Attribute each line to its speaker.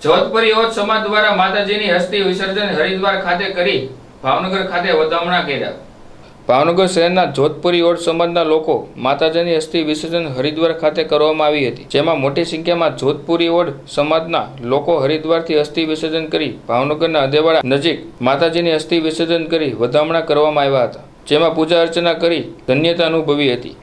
Speaker 1: જોધપુરી ઓજ સમાજ દ્વારા માતાજીની અસ્થિ વિસર્જન હરિદ્વાર ખાતે કરી ભાવનગર ખાતે વધામણા કર્યા। ભાવનગર શહેરના જોધપુરી ઓજ સમાજના લોકો માતાજીની અસ્થિ વિસર્જન હરિદ્વાર ખાતે કરવામાં આવી હતી, જેમાં મોટી સંખ્યામાં જોધપુરી ઓજ સમાજના લોકો હરિદ્વારથી અસ્થિ વિસર્જન કરી ભાવનગરના અદેવાડા નજીક માતાજીની અસ્થિ વિસર્જન કરી વધામણા કરવામાં આવ્યા હતા, જેમાં પૂજા અર્ચના કરી ધન્યતા અનુભવી હતી।